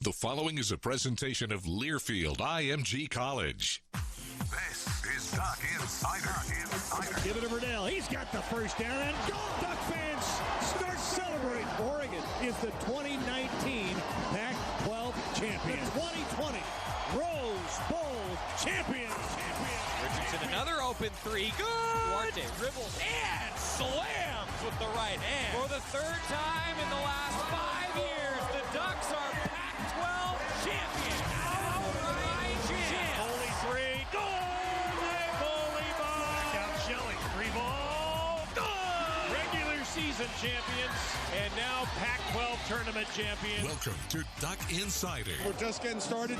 The following is a presentation of Learfield IMG College. This is Duck Insider. Give it to Verdell. He's got the first down and go! Duck fans start celebrating. Oregon is the 2019 Pac-12 champion. The 2020 Rose Bowl champion. Richardson, another open three. Good! Duarte dribbles and slams with the right hand. For the third time in the last 5 years, the Ducks are Pac-12 champions. Outright champ. Holy three. Goal! Holy ball! Down Shelley. Three ball. Goal! Regular season champions and now Pac-12 tournament champions. Welcome to Duck Insider. We're just getting started.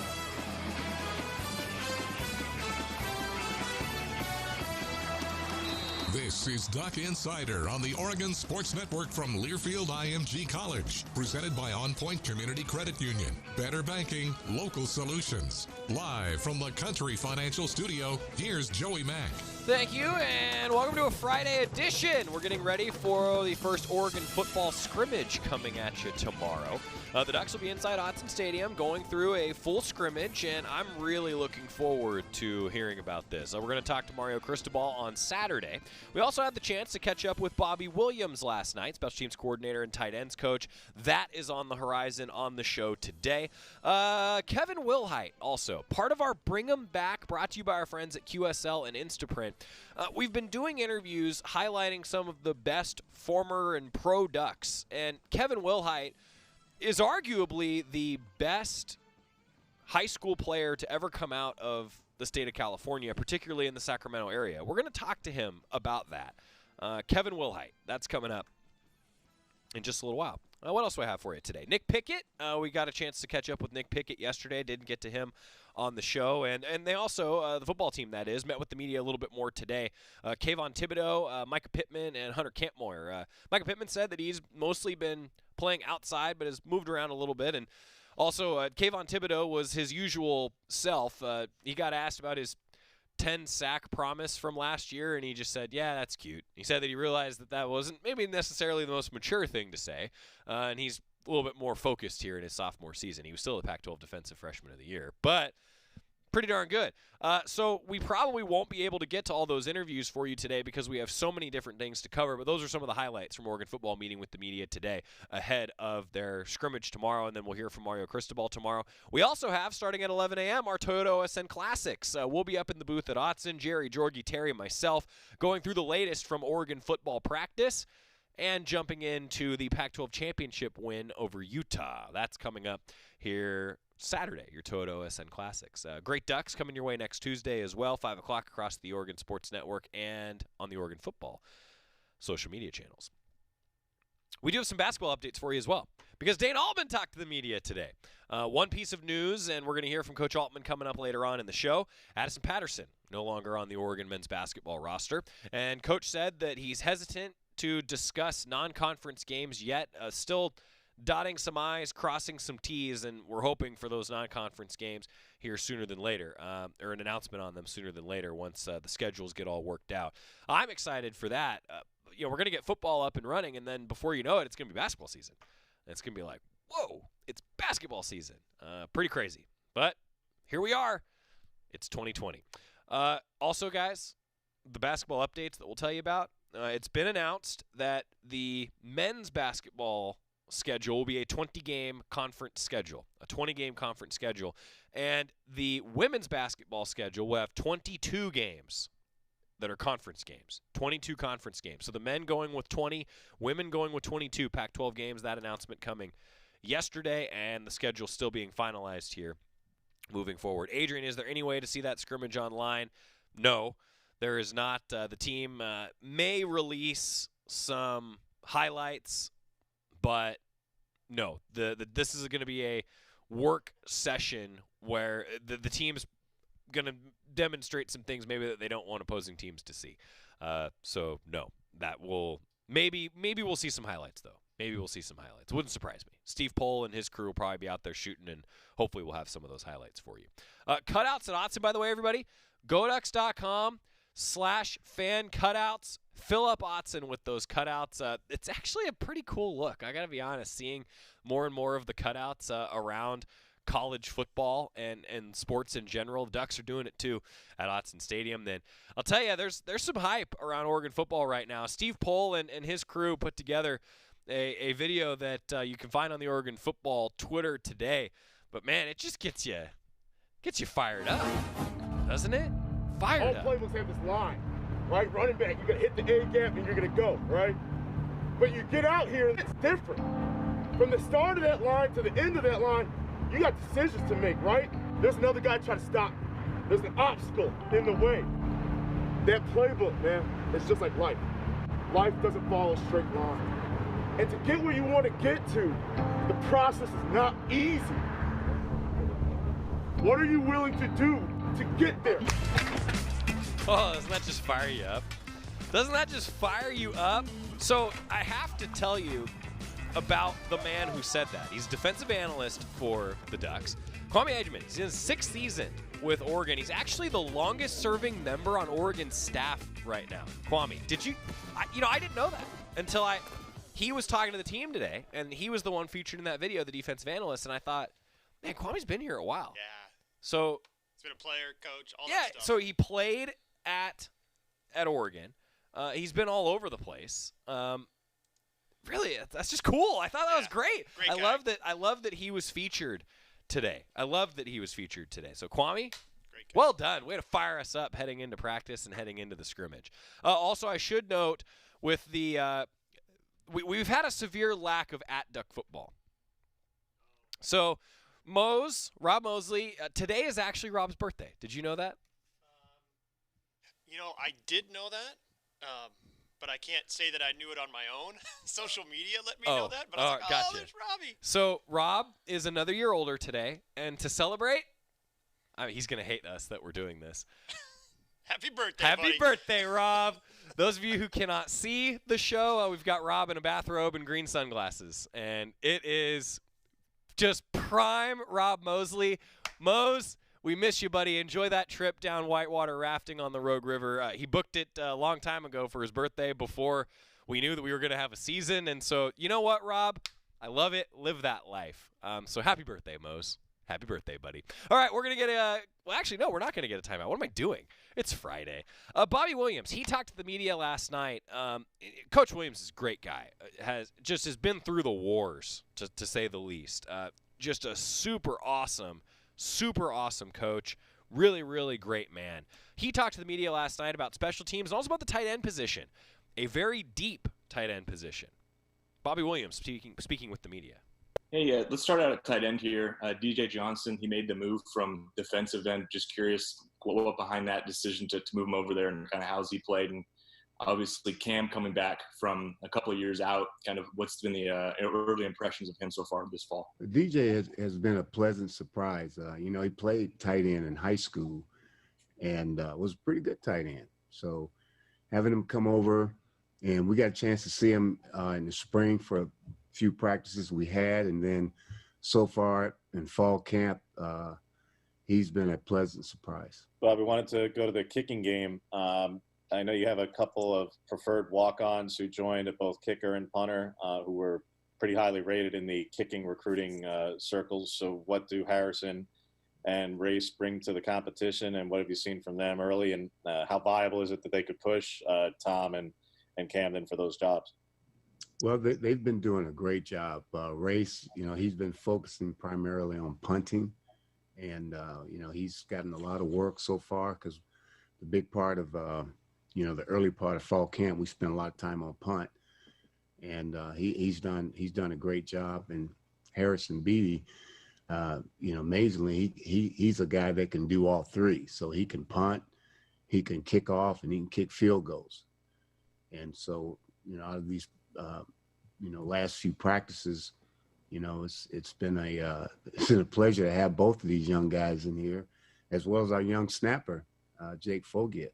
This is Duck Insider on the Oregon Sports Network from Learfield IMG College. Presented by On Point Community Credit Union. Better banking, local solutions. Live from the Country Financial Studio, here's Joey Mack. Thank you, and welcome to a Friday edition. We're getting ready for the first Oregon football scrimmage coming at you tomorrow. The Ducks will be inside Altman Stadium going through a full scrimmage, and I'm really looking forward to hearing about this. We're going to talk to Mario Cristobal on Saturday. We also had the chance to catch up with Bobby Williams last night, special teams coordinator and tight ends coach. That is on the horizon on the show today. Kevin Willhite also, part of our Bring 'em Back, brought to you by our friends at QSL and Instaprint. We've been doing interviews highlighting some of the best former and pro Ducks, and Kevin Willhite is arguably the best high school player to ever come out of the state of California, particularly in the Sacramento area. We're going to talk to him about that. Kevin Willhite, that's coming up in just a little while. What else do I have for you today? Nick Pickett, we got a chance to catch up with Nick Pickett yesterday. Didn't get to him on the show. And they also, the football team that is, met with the media a little bit more today. Kayvon Thibodeau, Micah Pittman, and Hunter Campmoyer. Micah Pittman said that he's mostly been playing outside but has moved around a little bit. And also, Kayvon Thibodeau was his usual self. He got asked about his 10-sack promise from last year, and he just said, yeah, that's cute. He said that he realized that that wasn't maybe necessarily the most mature thing to say, and he's a little bit more focused here in his sophomore season. He was still a Pac-12 Defensive Freshman of the Year, but pretty darn good. So we probably won't be able to get to all those interviews for you today because we have so many different things to cover, but those are some of the highlights from Oregon football meeting with the media today ahead of their scrimmage tomorrow, and then we'll hear from Mario Cristobal tomorrow. We also have, starting at 11 a.m., our Toyota OSN Classics. We'll be up in the booth at Autzen, Jerry, Jorgie, Terry, and myself, going through the latest from Oregon football practice and jumping into the Pac-12 championship win over Utah. That's coming up here Saturday, your Toyota OSN Classics. Great Ducks coming your way next Tuesday as well, 5 o'clock across the Oregon Sports Network and on the Oregon football social media channels. We do have some basketball updates for you as well because Dane Altman talked to the media today. One piece of news, and we're going to hear from Coach Altman coming up later on in the show. Addison Patterson, no longer on the Oregon men's basketball roster. And Coach said that he's hesitant to discuss non-conference games yet, still dotting some I's, crossing some T's, and we're hoping for those non-conference games here sooner than later, or an announcement on them sooner than later once the schedules get all worked out. I'm excited for that. We're going to get football up and running, and then before you know it, it's going to be basketball season. And it's going to be like, whoa, it's basketball season. Pretty crazy. But here we are. It's 2020. Also, guys, the basketball updates that we'll tell you about, it's been announced that the men's basketball schedule will be a 20-game conference schedule, and the women's basketball schedule will have 22 games that are conference games, 22 conference games. So the men going with 20, women going with 22 Pac-12 games. That announcement coming yesterday, and the schedule still being finalized here moving forward. Adrian, is there any way to see that scrimmage online? No, there is not. The team may release some highlights, but no, this is going to be a work session where the team's going to demonstrate some things maybe that they don't want opposing teams to see. So no, that will maybe we'll see some highlights though. Maybe we'll see some highlights. Wouldn't surprise me. Steve Pohl and his crew will probably be out there shooting, and hopefully we'll have some of those highlights for you. Cutouts at Autzen, by the way, everybody. GoDucks.com/fan cutouts. Fill up Autzen with those cutouts. It's actually a pretty cool look. I got to be honest, seeing more and more of the cutouts around college football and sports in general. The Ducks are doing it too at Altman Stadium. Then I'll tell you, there's some hype around Oregon football right now. Steve Pohl and his crew put together a video that you can find on the Oregon football Twitter today. But man, it just gets you fired up, doesn't it? Fired up. All playbooks have this line, right? Running back, you're gonna hit the A gap and you're gonna go, right? But you get out here, it's different. From the start of that line to the end of that line, you got decisions to make, right? There's another guy trying to stop. There's an obstacle in the way. That playbook, man, it's just like life. Life doesn't follow a straight line. And to get where you want to get to, the process is not easy. What are you willing to do to get there? Oh, doesn't that just fire you up? Doesn't that just fire you up? So I have to tell you about the man who said that. He's a defensive analyst for the Ducks. Kwame Edgeman. He's in his 6th season with Oregon. He's actually the longest-serving member on Oregon's staff right now. Kwame, did you? I didn't know that until he was talking to the team today, and he was the one featured in that video, the defensive analyst, and I thought, man, Kwame's been here a while. Yeah. So he's been a player, coach, all that stuff. So he played at Oregon. He's been all over the place. Really, that's just cool. I thought that was great. Great I guy. love that he was featured today. So Kwame, Great guy. well done. Way to fire us up heading into practice and heading into the scrimmage. Also, I should note with the we've had a severe lack of at-Duck football. So Rob Mosley, today is actually Rob's birthday. Did you know that? I did know that, but I can't say that I knew it on my own. Social media let me know that, but I was like, gotcha. there's Robbie. So Rob is another year older today, and to celebrate, he's going to hate us that we're doing this. Happy birthday, Happy buddy. birthday, Rob. Those of you who cannot see the show, we've got Rob in a bathrobe and green sunglasses, and it is just prime Rob Mosley. Mose, we miss you, buddy. Enjoy that trip down whitewater rafting on the Rogue River. He booked it a long time ago for his birthday before we knew that we were going to have a season. And so, you know what, Rob? I love it. Live that life. So happy birthday, Mose. Happy birthday, buddy. All right, we're going to get well, actually, no, we're not going to get a timeout. What am I doing? It's Friday. Bobby Williams, he talked to the media last night. Coach Williams is a great guy. Has been through the wars, to say the least. Just a super awesome coach. Really, really great man. He talked to the media last night about special teams and also about the tight end position, a very deep tight end position. Bobby Williams speaking with the media. Hey, let's start out at tight end here. DJ Johnson, he made the move from defensive end. Just curious what behind that decision to move him over there and kind of how's he played. And obviously Cam coming back from a couple of years out, kind of what's been the early impressions of him so far this fall? DJ has been a pleasant surprise. He played tight end in high school and was a pretty good tight end. So having him come over, and we got a chance to see him in the spring for a few practices we had, and then so far in fall camp, he's been a pleasant surprise. Bob, we wanted to go to the kicking game. I know you have a couple of preferred walk-ons who joined at both kicker and punter who were pretty highly rated in the kicking recruiting circles. So what do Harrison and Race bring to the competition, and what have you seen from them early, and how viable is it that they could push Tom and Camden for those jobs? Well, they've been doing a great job. Race, he's been focusing primarily on punting, and, he's gotten a lot of work so far because the big part of, the early part of fall camp, we spent a lot of time on punt, and he's done a great job. And Harrison Beatty, amazingly, he's a guy that can do all three. So he can punt, he can kick off, and he can kick field goals. And so, out of these, last few practices, it's been a pleasure to have both of these young guys in here, as well as our young snapper, Jake Fogiet.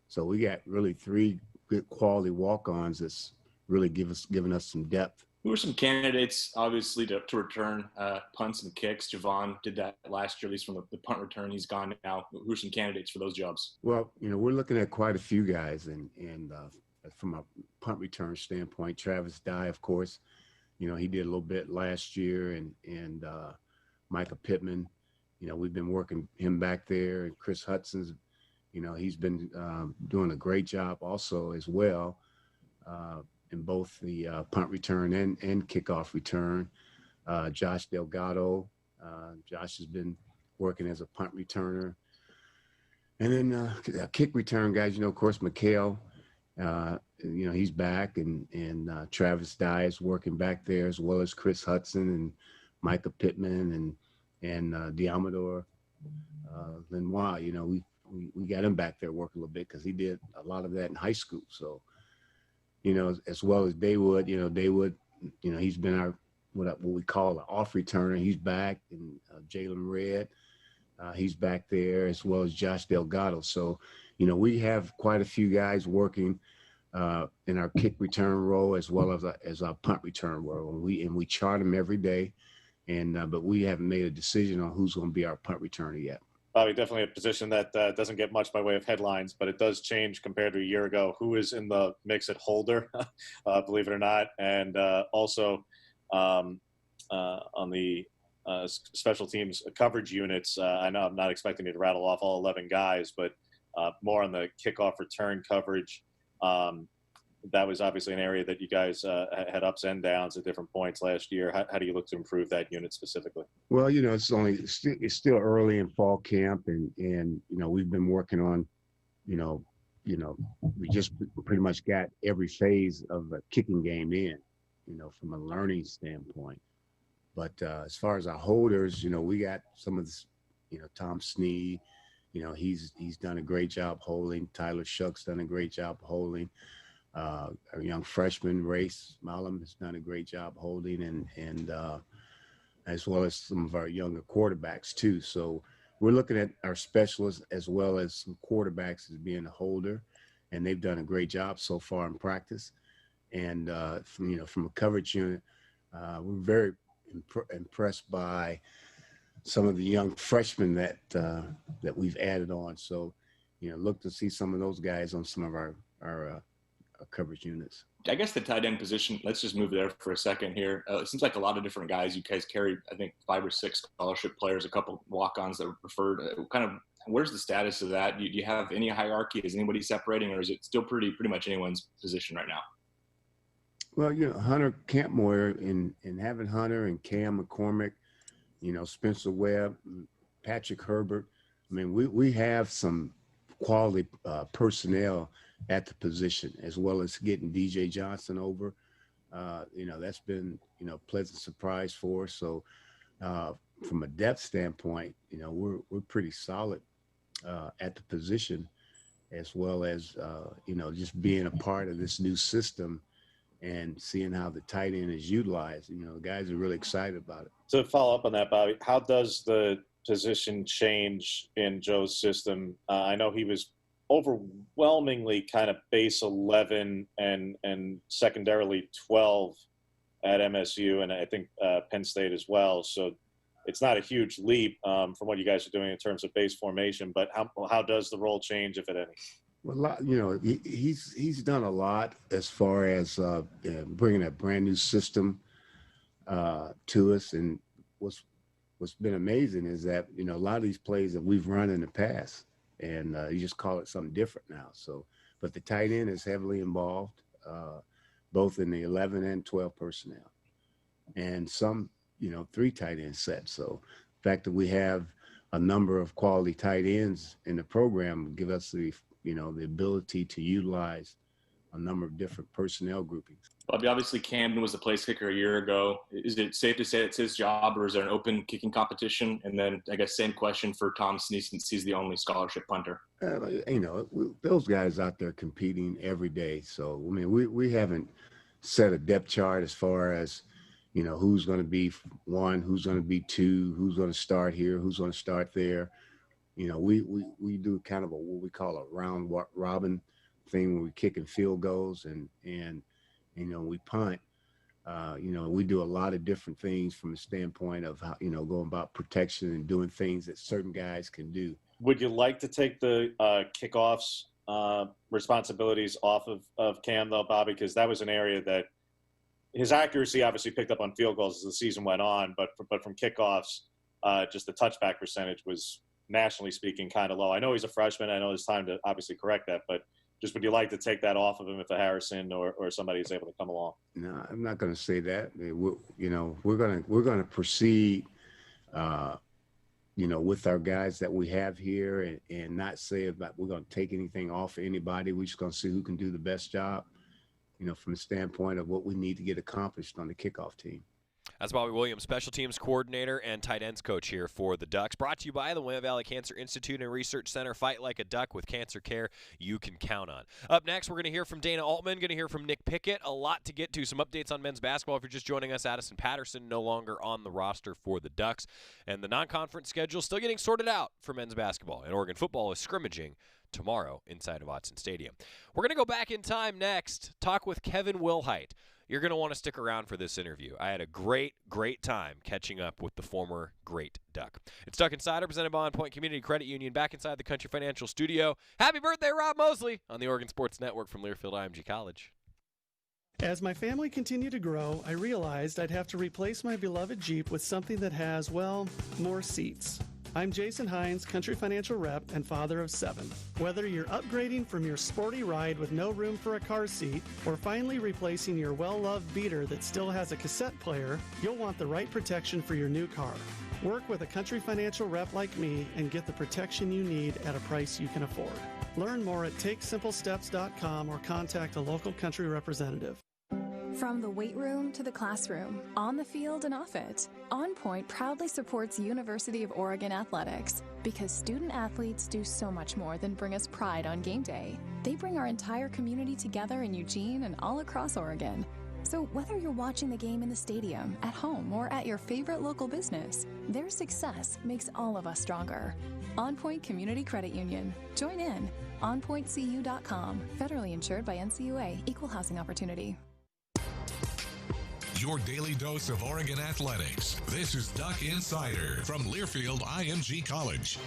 So we got really three good quality walk-ons that's really giving us some depth. Who are some candidates, obviously, to return punts and kicks? Javon did that last year, at least from the punt return. He's gone now. Who are some candidates for those jobs? Well, we're looking at quite a few guys, and from a punt return standpoint, Travis Dye, of course, he did a little bit last year, and Micah Pittman. We've been working him back there, and Chris Hudson's, he's been doing a great job also as well in both the punt return and kickoff return. Josh Delgado, Josh has been working as a punt returner. And then kick return guys, of course, Mikhail, he's back, and Travis Dye is working back there, as well as Chris Hudson and Micah Pittman and Diamador Lenoir. We got him back there working a little bit because he did a lot of that in high school. So, as well as Daywood, Daywood, he's been our what we call an off returner. He's back, and Jalen Red, he's back there, as well as Josh Delgado. So, we have quite a few guys working in our kick return role as well as our punt return role. And we chart them every day, but we haven't made a decision on who's going to be our punt returner yet. Bobby, definitely a position that doesn't get much by way of headlines, but it does change compared to a year ago. Who is in the mix at holder, believe it or not, and also on the special teams coverage units. I know I'm not expecting you to rattle off all 11 guys, but more on the kickoff return coverage. That was obviously an area that you guys had ups and downs at different points last year. How do you look to improve that unit specifically? Well, it's still early in fall camp, and we've been working on, we just pretty much got every phase of the kicking game in, from a learning standpoint. But as far as our holders, we got some of this, Tom Snead, he's done a great job holding. Tyler Shuck's done a great job holding. Our young freshman, Race Malam, has done a great job holding, and as well as some of our younger quarterbacks too. So we're looking at our specialists as well as some quarterbacks as being a holder, and they've done a great job so far in practice. And from a coverage unit, we're very impressed by some of the young freshmen that we've added on. So, look to see some of those guys on some of our coverage units. I guess the tight end position, let's just move there for a second here. It seems like a lot of different guys. You guys carried, I think, 5 or 6 scholarship players, a couple walk-ons that were preferred. Where's the status of that? Do you have any hierarchy? Is anybody separating, or is it still pretty much anyone's position right now? Well, Hunter Campmoyer and having Hunter and Cam McCormick, Spencer Webb, Patrick Herbert. I mean, we have some quality personnel at the position, as well as getting DJ Johnson over. That's been, a pleasant surprise for us. So from a depth standpoint, we're pretty solid at the position, as well as, just being a part of this new system and seeing how the tight end is utilized. The guys are really excited about it. To follow up on that, Bobby, how does the position change in Joe's system? I know he was overwhelmingly kind of base 11 and secondarily 12 at MSU, and I think Penn State as well. So it's not a huge leap from what you guys are doing in terms of base formation, but how does the role change, if at any? Well, he's done a lot as far as bringing a brand new system to us. And what's been amazing is that, a lot of these plays that we've run in the past, and you just call it something different now. So, but the tight end is heavily involved, both in the 11 and 12 personnel, and some, 3 tight end sets. So the fact that we have a number of quality tight ends in the program will give us the ability to utilize a number of different personnel groupings. Bobby, obviously Camden was the place kicker a year ago. Is it safe to say it's his job, or is there an open kicking competition? And then I guess same question for Tom Snead, since he's the only scholarship punter. Those guys out there competing every day. So, I mean, we haven't set a depth chart as far as, who's going to be 1, who's going to be 2, who's going to start here, who's going to start there. We do kind of what we call a round robin thing when we kicking field goals and we punt. We do a lot of different things from the standpoint of how, going about protection and doing things that certain guys can do. Would you like to take the kickoffs responsibilities off of Cam, though, Bobby? Because that was an area that his accuracy obviously picked up on field goals as the season went on, but from kickoffs, just the touchback percentage was, nationally speaking, kind of low. I know he's a freshman. I know there's time to obviously correct that, but just would you like to take that off of him if a Harrison or somebody is able to come along? No, I'm not going to say that. We're going to proceed, with our guys that we have here, and not say about we're going to take anything off of anybody. We're just going to see who can do the best job, from the standpoint of what we need to get accomplished on the kickoff team. That's Bobby Williams, special teams coordinator and tight ends coach here for the Ducks. Brought to you by the Willamette Valley Cancer Institute and Research Center. Fight like a duck with cancer care you can count on. Up next, we're going to hear from Dana Altman, going to hear from Nick Pickett. A lot to get to. Some updates on men's basketball. If you're just joining us, Addison Patterson no longer on the roster for the Ducks. And the non-conference schedule still getting sorted out for men's basketball. And Oregon football is scrimmaging tomorrow inside of Autzen Stadium. We're going to go back in time next, talk with Kevin Willhite. You're going to want to stick around for this interview. I had a great time catching up with the former great Duck. It's Duck Insider, presented by On Point Community Credit Union, back inside the Country Financial Studio. Happy birthday, Rob Mosley, on the Oregon Sports Network from Learfield IMG College. As my family continued to grow, I realized I'd have to replace my beloved Jeep with something that has, well, more seats. I'm Jason Hines, Country Financial Rep and father of 7. Whether you're upgrading from your sporty ride with no room for a car seat or finally replacing your well-loved beater that still has a cassette player, you'll want the right protection for your new car. Work with a Country Financial Rep like me and get the protection you need at a price you can afford. Learn more at TakeSimpleSteps.com or contact a local Country representative. From the weight room to the classroom, on the field and off it, On Point proudly supports University of Oregon athletics because student athletes do so much more than bring us pride on game day. They bring our entire community together in Eugene and all across Oregon. So whether you're watching the game in the stadium, at home, or at your favorite local business, their success makes all of us stronger. On Point Community Credit Union. Join in. OnPointCU.com. Federally insured by NCUA. Equal housing opportunity. Your daily dose of Oregon athletics. This is Duck Insider from Learfield IMG College.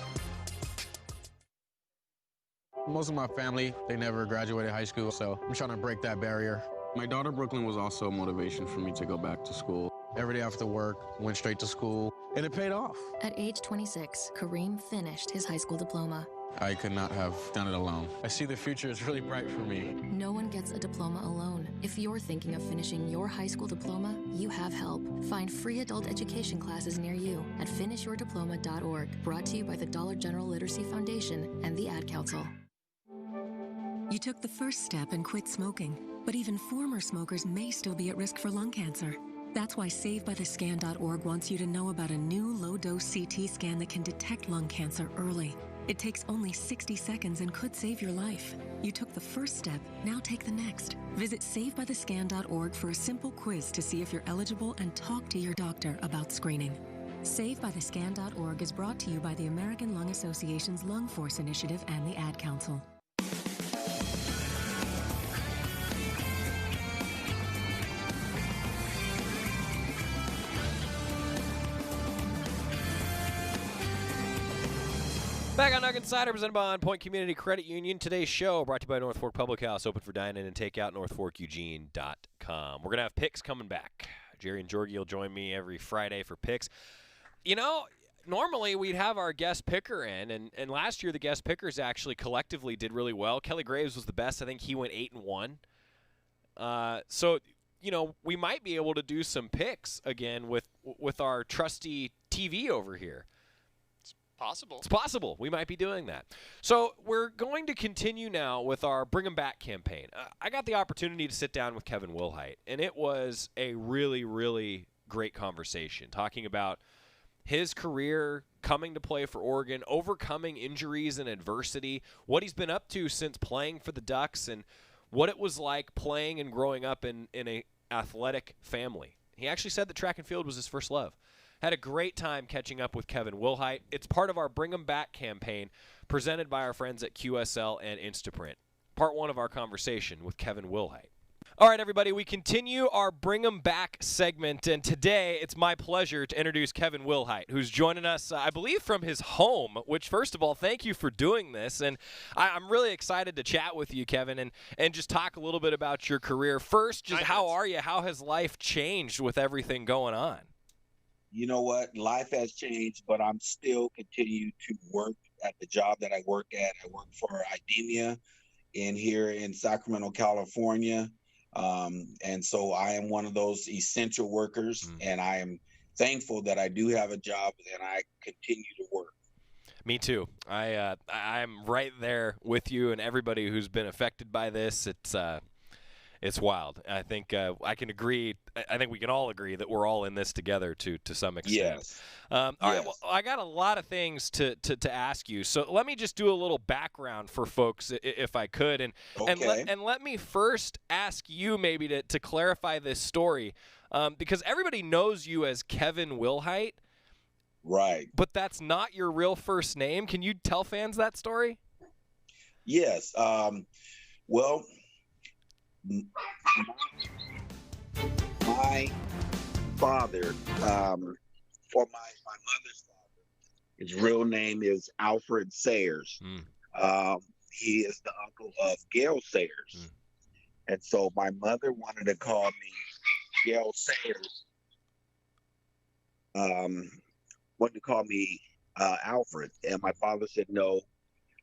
Most of my family, they never graduated high school, so I'm trying to break that barrier. My daughter Brooklyn was also a motivation for me to go back to school. Every day after work, went straight to school, and it paid off. At age 26, Kareem finished his high school diploma. I could not have done it alone. I see the future is really bright for me. No one gets a diploma alone. If you're thinking of finishing your high school diploma, you have help. Find free adult education classes near you at finishyourdiploma.org. Brought to you by the Dollar General Literacy Foundation and the Ad Council. You took the first step and quit smoking, but even former smokers may still be at risk for lung cancer. That's why SaveByTheScan.org wants you to know about a new low-dose CT scan that can detect lung cancer early. It takes only 60 seconds and could save your life. You took the first step, now take the next. Visit SaveByTheScan.org for a simple quiz to see if you're eligible and talk to your doctor about screening. SaveByTheScan.org is brought to you by the American Lung Association's Lung Force Initiative and the Ad Council. Back on Duck Insider, presented by On Point Community Credit Union. Today's show brought to you by North Fork Public House, open for dine-in and takeout, northforkeugene.com. We're going to have picks coming back. Jerry and Jorgie will join me every Friday for picks. You know, normally we'd have our guest picker in, and last year the guest pickers actually collectively did really well. Kelly Graves was the best. I think he went 8-1. So, you know, we might be able to do some picks again with our trusty TV over here. Possible. It's possible. We might be doing that. So we're going to continue now with our Bring 'em Back campaign. I got the opportunity to sit down with Kevin Willhite, and it was a really, really great conversation talking about his career, coming to play for Oregon, overcoming injuries and adversity, what he's been up to since playing for the Ducks, and what it was like playing and growing up in an athletic family. He actually said that track and field was his first love. Had a great time catching up with Kevin Willhite. It's part of our Bring 'em Back campaign presented by our friends at QSL and Instaprint. Part 1 of our conversation with Kevin Willhite. All right, everybody, we continue our Bring 'em Back segment, and today it's my pleasure to introduce Kevin Willhite, who's joining us, I believe, from his home, which, first of all, thank you for doing this, and I'm really excited to chat with you, Kevin, and just talk a little bit about your career. First, just how are you? How has life changed with everything going on? You know what? Life has changed, but I'm still continue to work at the job that I work at. I work for IDEMIA here in Sacramento, California. And so I am one of those essential workers, and I am thankful that I do have a job and I continue to work. Me too. I'm right there with you and everybody who's been affected by this. It's wild. I think I can agree. I think we can all agree that we're all in this together to some extent. Yes. All right. Well, I got a lot of things to ask you. So let me just do a little background for folks, if I could, and let me first ask you maybe to clarify this story, because everybody knows you as Kevin Willhite. Right. But that's not your real first name. Can you tell fans that story? Yes. Well, my father, for my mother's father, his real name is Alfred Sayers. He is the uncle of Gail Sayers. And so my mother wanted to call me Gail Sayers. Wanted to call me Alfred. And my father said, no,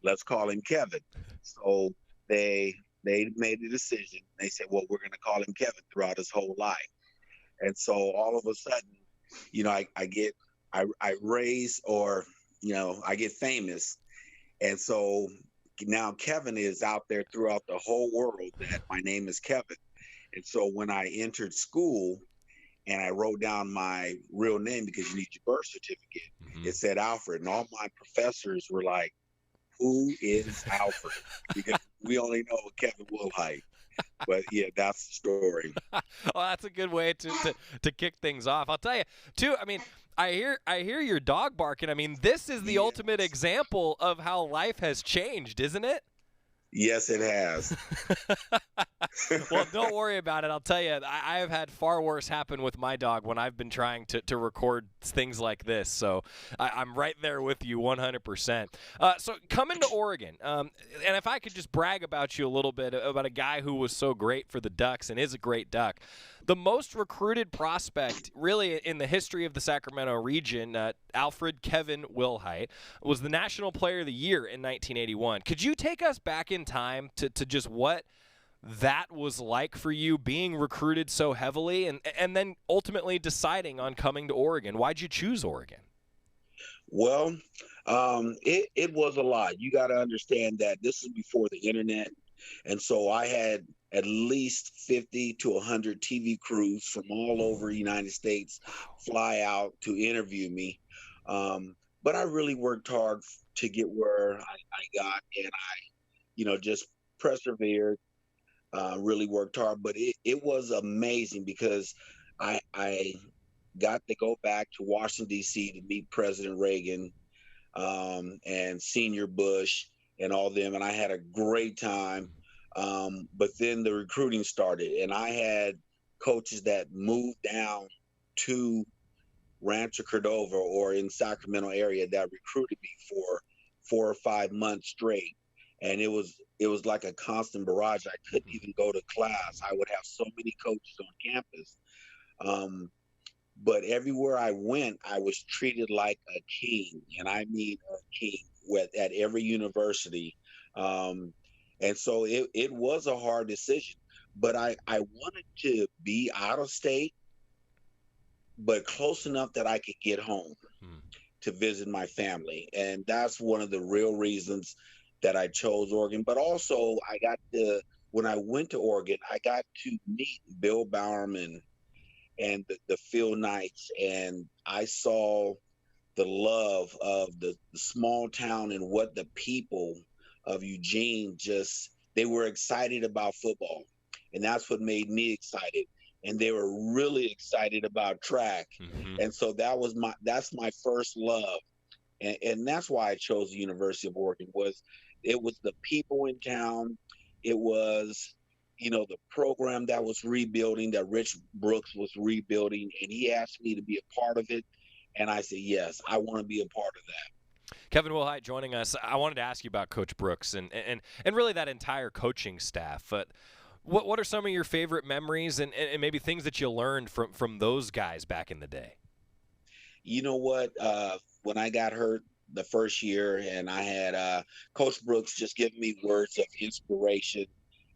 let's call him Kevin. So they made a decision. They said, well, we're going to call him Kevin throughout his whole life. And so all of a sudden, I get famous. And so now Kevin is out there throughout the whole world that my name is Kevin. And so when I entered school and I wrote down my real name, because you need your birth certificate, it said Alfred. And all my professors were like, who is Alfred? Because we only know Kevin Willhite. But yeah, that's the story. Well, that's a good way to kick things off. I'll tell you, too. I mean, I hear your dog barking. I mean, this is the ultimate example of how life has changed, isn't it? Yes, it has. Well, don't worry about it. I'll tell you, I have had far worse happen with my dog when I've been trying to record things like this. So I'm right there with you 100%. So coming to Oregon, and if I could just brag about you a little bit, about a guy who was so great for the Ducks and is a great Duck. The most recruited prospect, really, in the history of the Sacramento region, Alfred Kevin Willhite, was the National Player of the Year in 1981. Could you take us back in time to just what that was like for you, being recruited so heavily, and then ultimately deciding on coming to Oregon? Why'd you choose Oregon? Well, it was a lot. You got to understand that this is before the internet. And so I had at least 50 to 100 TV crews from all over the United States fly out to interview me. But I really worked hard to get where I got, and I, just persevered, really worked hard. But it was amazing because I got to go back to Washington, D.C. to meet President Reagan and Senior Bush and all them, and I had a great time. But then the recruiting started, and I had coaches that moved down to Rancho Cordova or in Sacramento area that recruited me for 4 or 5 months straight. And it was like a constant barrage. I couldn't even go to class. I would have so many coaches on campus. But everywhere I went, I was treated like a king, and I mean a king at every university. And so it was a hard decision, but I wanted to be out of state, but close enough that I could get home to visit my family. And that's one of the real reasons that I chose Oregon. But also when I went to Oregon, I got to meet Bill Bowerman and the Phil Knights, and I saw the love of the small town and what the people of Eugene they were excited about football, and that's what made me excited. And they were really excited about track. And so that's my first love. And that's why I chose the University of Oregon. It was the people in town. It was, the program that was rebuilding, that Rich Brooks was rebuilding, and he asked me to be a part of it. And I said, yes, I want to be a part of that. Kevin Willhite joining us. I wanted to ask you about Coach Brooks and really that entire coaching staff. But what are some of your favorite memories and maybe things that you learned from those guys back in the day? You know what? When I got hurt the first year, and I had Coach Brooks just give me words of inspiration,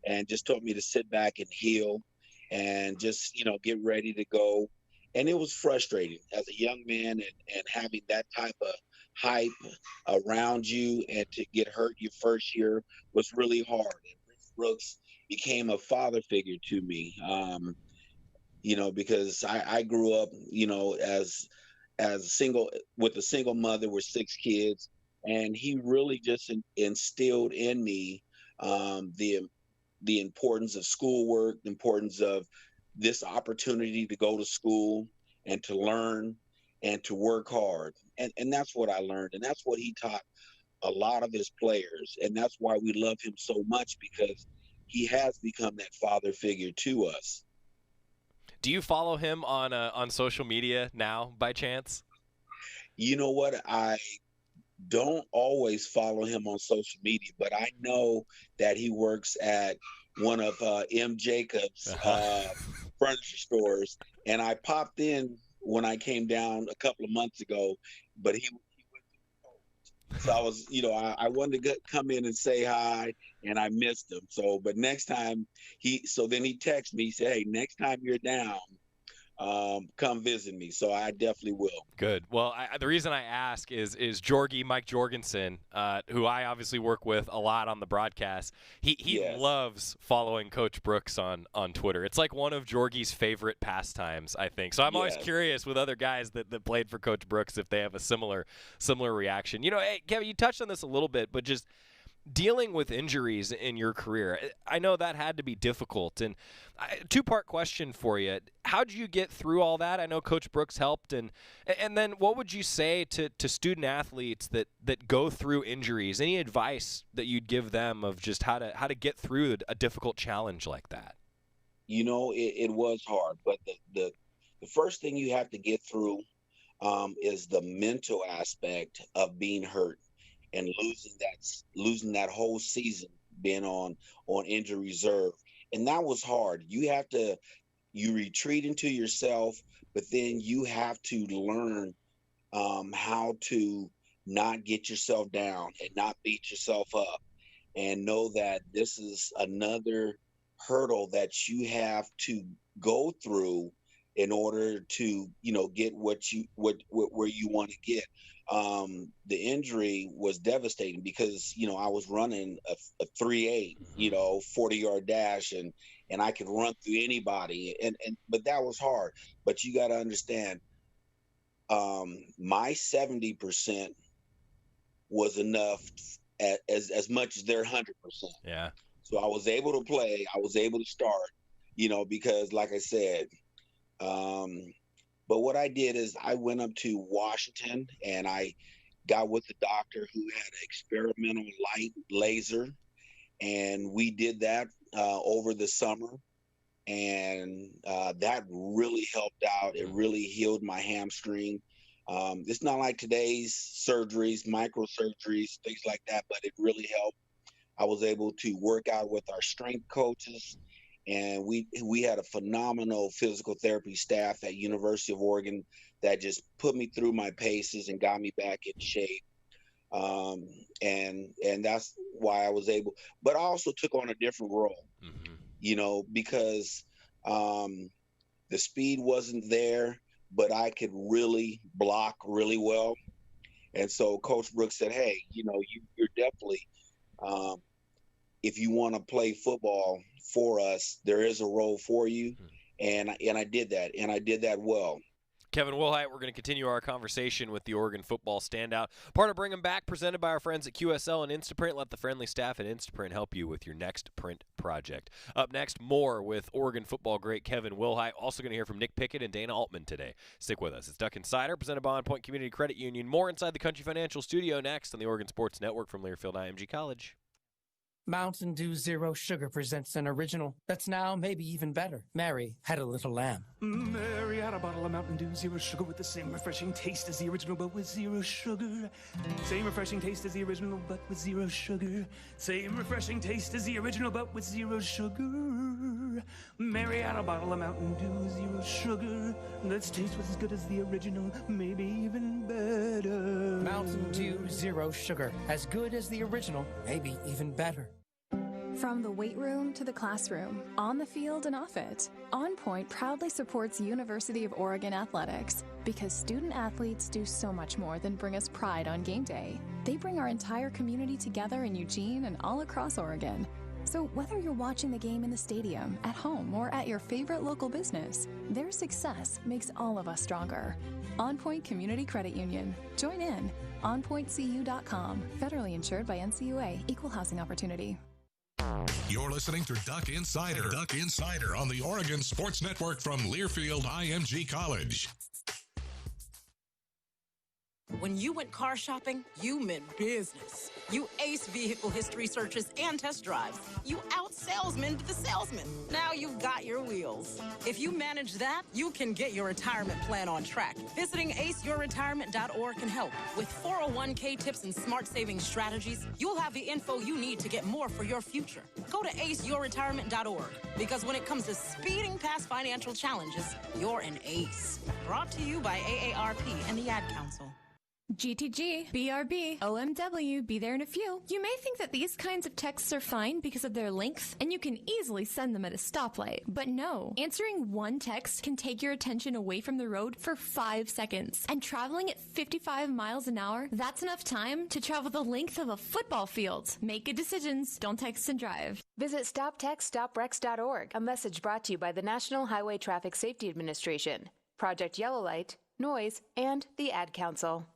and just told me to sit back and heal, and just get ready to go. And it was frustrating as a young man, and having that type of hype around you, and to get hurt your first year was really hard. And Brooks became a father figure to me. Because I grew up, as a single with a single mother with 6 kids, and he really just instilled in me the importance of schoolwork, the importance of this opportunity to go to school and to learn and to work hard. And that's what I learned, and that's what he taught a lot of his players, and that's why we love him so much, because he has become that father figure to us. Do you follow him on social media now, by chance? You know what? I don't always follow him on social media, but I know that he works at one of M. Jacobs' furniture stores, and I popped in when I came down a couple of months ago, but he went to the coach. So I was, I wanted to come in and say hi, and I missed him. So, but next time then he texted me, he said, "Hey, next time you're down, come visit me." So I definitely will. Good. Well, the reason I ask is Mike Jorgensen, who I obviously work with a lot on the broadcast. He Yes. loves following Coach Brooks on Twitter. It's like one of Jorgie's favorite pastimes, I think. So I'm always Yes. curious with other guys that played for Coach Brooks if they have a similar reaction. Hey, Kevin, you touched on this a little bit, but just dealing with injuries in your career, I know that had to be difficult. And two-part question for you. How'd you get through all that? I know Coach Brooks helped. And then what would you say to student athletes that go through injuries? Any advice that you'd give them of just how to get through a difficult challenge like that? It was hard, but the first thing you have to get through is the mental aspect of being hurt and losing that whole season, being on injury reserve. And that was hard. You retreat into yourself, but then you have to learn how to not get yourself down and not beat yourself up, and know that this is another hurdle that you have to go through in order to get where you want to get. The injury was devastating because I was running a 3.8, 40-yard dash, and I could run through anybody, but that was hard. But you got to understand, my 70% was enough as much as their 100%. Yeah. So I was able to play. I was able to start, because like I said, but what I did is I went up to Washington, and I got with the doctor who had an experimental light laser, and we did that over the summer, and that really helped out. It really healed my hamstring. It's not like today's surgeries, microsurgeries, things like that, but it really helped. I was able to work out with our strength coaches, and we had a phenomenal physical therapy staff at University of Oregon that just put me through my paces and got me back in shape. And that's why I was able. But I also took on a different role, because the speed wasn't there, but I could really block really well. And so Coach Brooks said, "Hey, you're definitely, if you want to play football for us, there is a role for you." And I did that, and I did that well. Kevin Willhite, we're going to continue our conversation with the Oregon football standout. Part of Bring 'em Back, presented by our friends at QSL and Instaprint. Let the friendly staff at Instaprint help you with your next print project. Up next, more with Oregon football great Kevin Willhite. Also going to hear from Nick Pickett and Dana Altman today. Stick with us. It's Duck Insider, presented by On Point Community Credit Union. More inside the Country Financial Studio next on the Oregon Sports Network from Learfield IMG College. Mountain Dew Zero Sugar presents an original that's now maybe even better. Mary had a little lamb. Mary had a bottle of Mountain Dew Zero Sugar with the same refreshing taste as the original, but with zero sugar. Same refreshing taste as the original, but with zero sugar. Same refreshing taste as the original, but with zero sugar. Mary had a bottle of Mountain Dew Zero Sugar that's taste was as good as the original, maybe even better. Mountain Dew Zero Sugar, as good as the original, maybe even better. From the weight room to the classroom, on the field and off it, On Point proudly supports University of Oregon athletics because student athletes do so much more than bring us pride on game day. They bring our entire community together in Eugene and all across Oregon. So whether you're watching the game in the stadium, at home, or at your favorite local business, their success makes all of us stronger. On Point Community Credit Union. Join in. OnPointCU.com. Federally insured by NCUA. Equal housing opportunity. You're listening to Duck Insider. Duck Insider on the Oregon Sports Network from Learfield IMG College. When you went car shopping, you meant business. You aced vehicle history searches and test drives. You out-salesmaned the salesman. Now you've got your wheels. If you manage that, you can get your retirement plan on track. Visiting aceyourretirement.org can help. With 401k tips and smart savings strategies, you'll have the info you need to get more for your future. Go to aceyourretirement.org, because when it comes to speeding past financial challenges, you're an ace. Brought to you by AARP and the Ad Council. GTG, BRB, OMW, be there in a few. You may think that these kinds of texts are fine because of their length, and you can easily send them at a stoplight. But no, answering one text can take your attention away from the road for 5 seconds. And traveling at 55 miles an hour, that's enough time to travel the length of a football field. Make good decisions. Don't text and drive. Visit StopTextStopWrecks.org, a message brought to you by the National Highway Traffic Safety Administration, Project Yellow Light, Noise, and the Ad Council.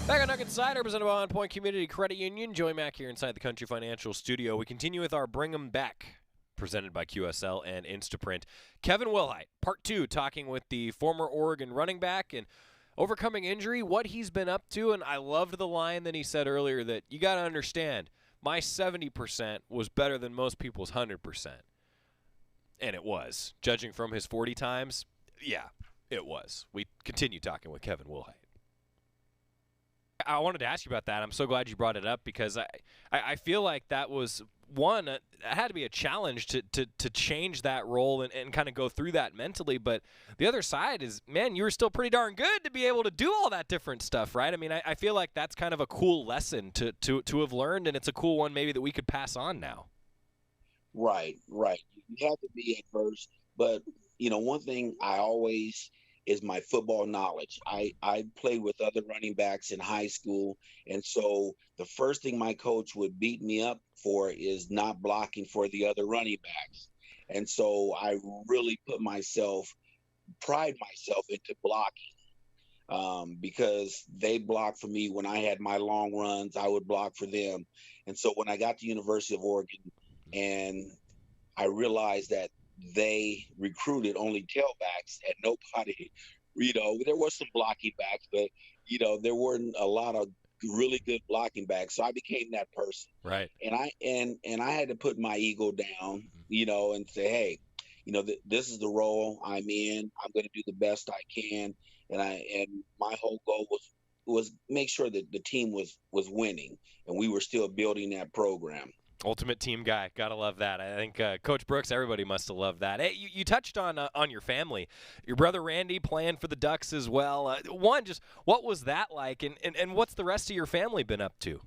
Back on Duck Insider, presented by On Point Community Credit Union. Joey Mack here inside the Country Financial Studio. We continue with our Bring 'em Back, presented by QSL and Instaprint. Kevin Willhite, part 2, talking with the former Oregon running back and overcoming injury, what he's been up to. And I loved the line that he said earlier that you got to understand, my 70% was better than most people's 100%. And it was. Judging from his 40 times, yeah, it was. We continue talking with Kevin Willhite. I wanted to ask you about that. I'm so glad you brought it up because I feel like that was one. It had to be a challenge to change that role and kind of go through that mentally. But the other side is, man, you were still pretty darn good to be able to do all that different stuff, right? I mean, I feel like that's kind of a cool lesson to have learned, and it's a cool one maybe that we could pass on now. Right. You have to be adverse, but one thing I always is my football knowledge. I played with other running backs in high school, and so the first thing my coach would beat me up for is not blocking for the other running backs. And so I really pride myself into blocking because they blocked for me when I had my long runs. I would block for them. And so when I got to University of Oregon and I realized that they recruited only tailbacks and nobody, there was some blocking backs, but, there weren't a lot of really good blocking backs. So I became that person. Right. And I had to put my ego down, and say, hey, this is the role I'm in. I'm going to do the best I can. And my whole goal was make sure that the team was winning and we were still building that program. Ultimate team guy. Gotta love that. I think Coach Brooks, everybody must have loved that. Hey, you touched on your family. Your brother Randy playing for the Ducks as well. Just what was that like, and what's the rest of your family been up to?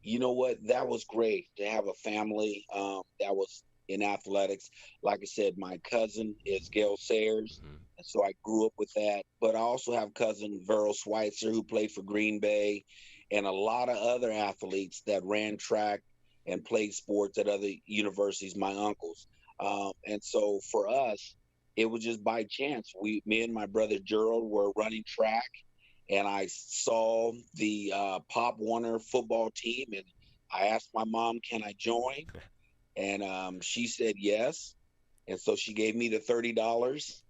You know what? That was great to have a family that was in athletics. Like I said, my cousin is Gail Sayers, and so I grew up with that. But I also have cousin Verl Schweitzer, who played for Green Bay, and a lot of other athletes that ran track and played sports at other universities, my uncles. And so for us, it was just by chance. Me and my brother Gerald were running track, and I saw the Pop Warner football team, and I asked my mom, can I join? And she said yes. And so she gave me the $30.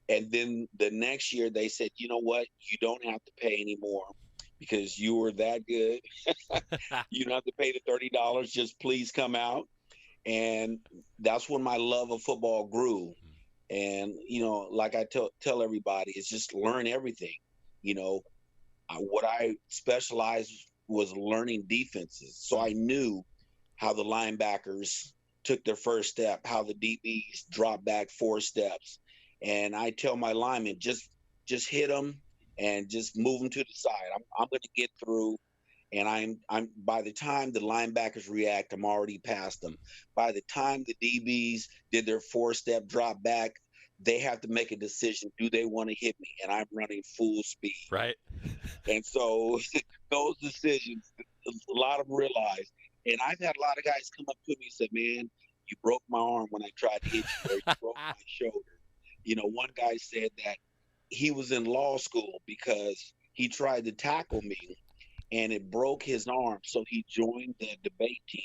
And then the next year they said, you know what? You don't have to pay anymore because you were that good. You don't have to pay the $30. Just please come out. And that's when my love of football grew. And, like I tell everybody, it's just learn everything. What I specialized was learning defenses. So I knew how the linebackers took their first step, how the DBs dropped back 4 steps. And I tell my linemen, just hit them and just move them to the side. I'm going to get through. And I'm by the time the linebackers react, I'm already past them. By the time the DBs did their 4-step drop back, they have to make a decision. Do they want to hit me? And I'm running full speed. Right. And so those decisions, a lot of them realize. And I've had a lot of guys come up to me and say, man, you broke my arm when I tried to hit you, or you broke my shoulder. One guy said that he was in law school because he tried to tackle me and it broke his arm. So he joined the debate team.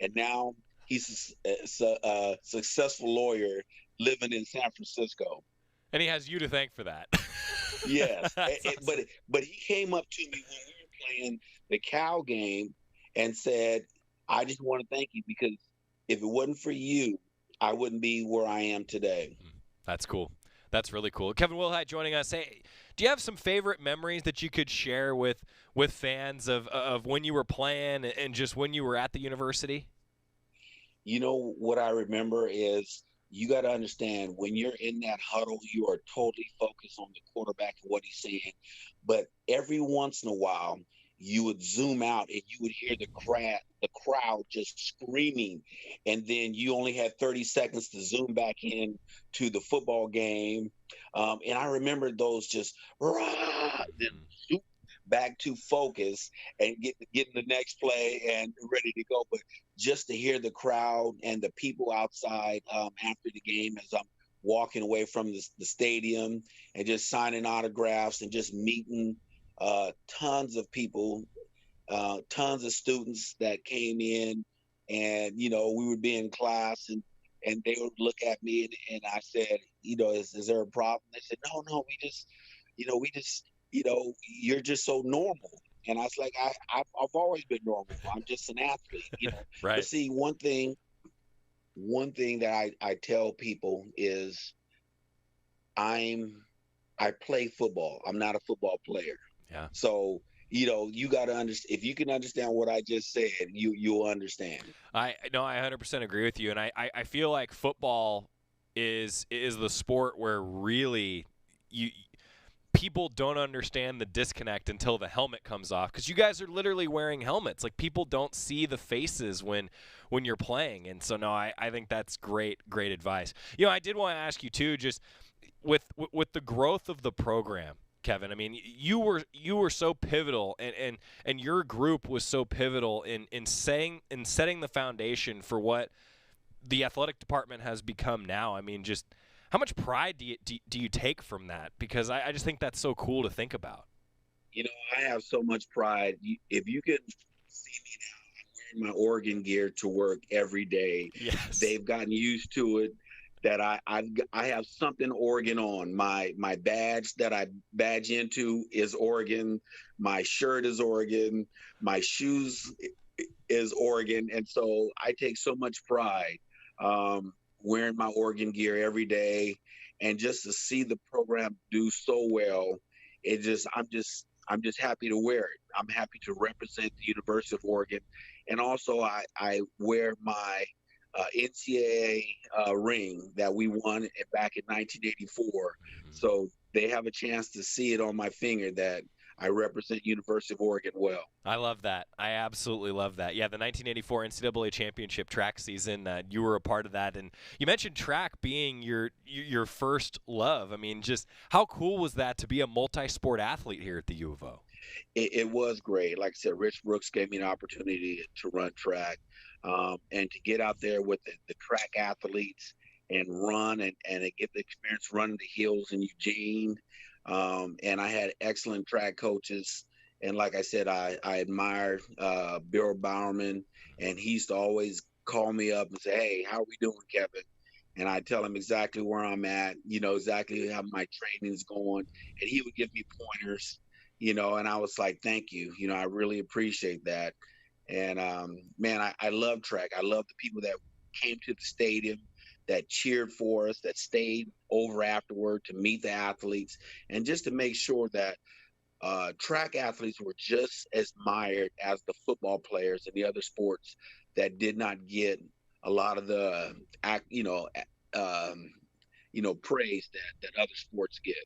And now he's a successful lawyer living in San Francisco. And he has you to thank for that. Yes. But he came up to me when we were playing the Cal game and said, I just want to thank you because if it wasn't for you, I wouldn't be where I am today. That's cool. That's really cool. Kevin Willhite joining us. Hey, do you have some favorite memories that you could share with fans of when you were playing and just when you were at the university? What I remember is you got to understand when you're in that huddle, you are totally focused on the quarterback and what he's saying. But every once in a while, you would zoom out and you would hear the crowd just screaming. And then you only had 30 seconds to zoom back in to the football game. And I remember those just then zoom back to focus and getting the next play and ready to go. But just to hear the crowd and the people outside after the game as I'm walking away from the stadium and just signing autographs and just meeting tons of people, tons of students that came in, and we would be in class and they would look at me and I said, is there a problem? They said, no, we just you're just so normal. And I was like, I've always been normal. I'm just an athlete, Right. But see, one thing that I tell people is I play football. I'm not a football player. Yeah. So, you got to understand. If you can understand what I just said, you'll understand. I 100% agree with you, and I feel like football is the sport where really people don't understand the disconnect until the helmet comes off, because you guys are literally wearing helmets. Like, people don't see the faces when you're playing, and so I think that's great advice. I did want to ask you too, just with the growth of the program, Kevin. I mean, you were so pivotal, and your group was so pivotal in setting the foundation for what the athletic department has become now. I mean, just how much pride do you take from that? Because I just think that's so cool to think about. I have so much pride. If you can see me now, I'm wearing my Oregon gear to work every day. Yes. They've gotten used to it. That I have something Oregon on. My badge that I badge into is Oregon. My shirt is Oregon. My shoes is Oregon. And so I take so much pride wearing my Oregon gear every day, and just to see the program do so well, I'm just happy to wear it. I'm happy to represent the University of Oregon, and also I wear my NCAA ring that we won back in 1984. So they have a chance to see it on my finger that I represent University of Oregon well. I love that. I absolutely love that. Yeah, the 1984 NCAA championship track season, you were a part of that. And you mentioned track being your first love. I mean, just how cool was that to be a multi-sport athlete here at the U of O? It was great. Like I said, Rich Brooks gave me an opportunity to run track. And to get out there with the track athletes and run and get the experience running the hills in Eugene. And I had excellent track coaches. And like I said, I admired Bill Bowerman, and he used to always call me up and say, "Hey, how are we doing, Kevin?" And I tell him exactly where I'm at, exactly how my training is going, and he would give me pointers, and I was like, "Thank you, I really appreciate that." And man, I love track. I love the people that came to the stadium, that cheered for us, that stayed over afterward to meet the athletes, and just to make sure that track athletes were just as admired as the football players and the other sports that did not get a lot of the praise that other sports get.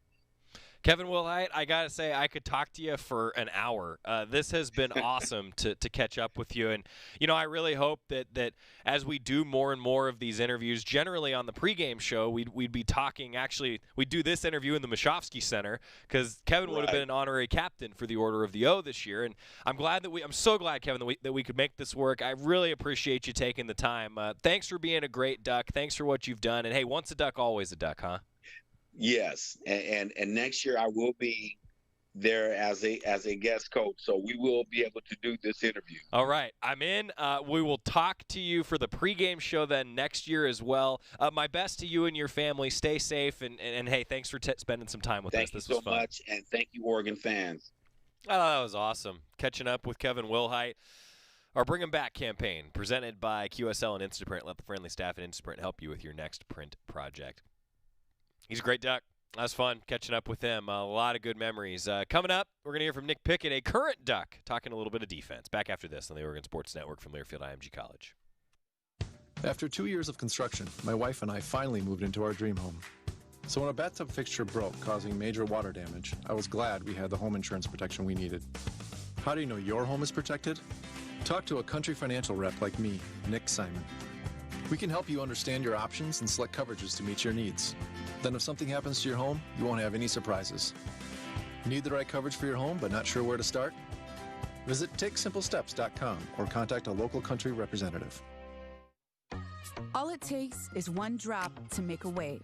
Kevin Willhite, I got to say, I could talk to you for an hour. This has been awesome to catch up with you. And, I really hope that as we do more and more of these interviews, generally on the pregame show, we'd be talking. Actually, we'd do this interview in the Mashofsky Center because Kevin would have been an honorary captain for the Order of the O this year. And I'm so glad, Kevin, that we could make this work. I really appreciate you taking the time. Thanks for being a great Duck. Thanks for what you've done. And, hey, once a Duck, always a Duck, huh? Yes, and next year I will be there as a guest coach, so we will be able to do this interview. All right, I'm in. We will talk to you for the pregame show then next year as well. My best to you and your family. Stay safe, and hey, thanks for spending some time with us. This was fun. Thank you so much, and thank you, Oregon fans. Oh, that was awesome. Catching up with Kevin Willhite. Our Bring 'em Back campaign, presented by QSL and Instaprint. Let the friendly staff at Instaprint help you with your next print project. He's a great Duck. That was fun catching up with him. A lot of good memories. Coming up, we're going to hear from Nick Pickett, a current Duck, talking a little bit of defense. Back after this on the Oregon Sports Network from Learfield IMG College. After 2 years of construction, my wife and I finally moved into our dream home. So when a bathtub fixture broke, causing major water damage, I was glad we had the home insurance protection we needed. How do you know your home is protected? Talk to a Country Financial rep like me, Nick Simon. We can help you understand your options and select coverages to meet your needs. Then if something happens to your home, you won't have any surprises. Need the right coverage for your home but not sure where to start? Visit TakeSimpleSteps.com or contact a local Country representative. All it takes is one drop to make a wave.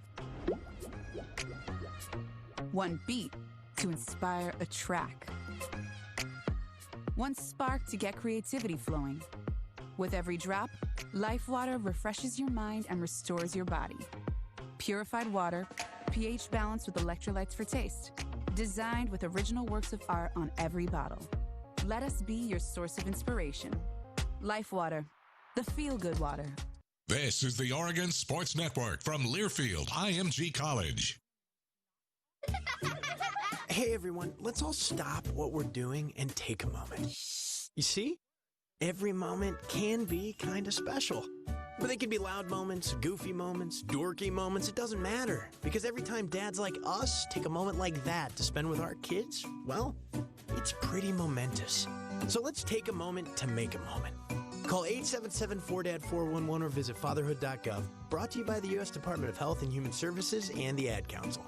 One beat to inspire a track. One spark to get creativity flowing. With every drop, Life Water refreshes your mind and restores your body. Purified water, pH balanced with electrolytes for taste. Designed with original works of art on every bottle. Let us be your source of inspiration. Life Water, the feel-good water. This is the Oregon Sports Network from Learfield IMG College. Hey everyone, let's all stop what we're doing and take a moment. You see? Every moment can be kind of special. But they can be loud moments, goofy moments, dorky moments, it doesn't matter. Because every time dads like us take a moment like that to spend with our kids, well, it's pretty momentous. So let's take a moment to make a moment. Call 877-4DAD-411 or visit fatherhood.gov. Brought to you by the U.S. Department of Health and Human Services and the Ad Council.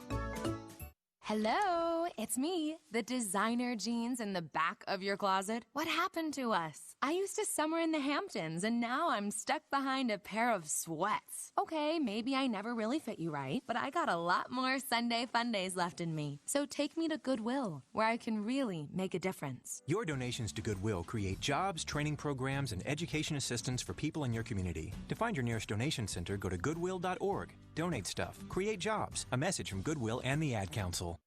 Hello, it's me, the designer jeans in the back of your closet. What happened to us? I used to summer in the Hamptons, and now I'm stuck behind a pair of sweats. Okay, maybe I never really fit you right, but I got a lot more Sunday fun days left in me. So take me to Goodwill, where I can really make a difference. Your donations to Goodwill create jobs, training programs, and education assistance for people in your community. To find your nearest donation center, go to goodwill.org. Donate stuff. Create jobs. A message from Goodwill and the Ad Council.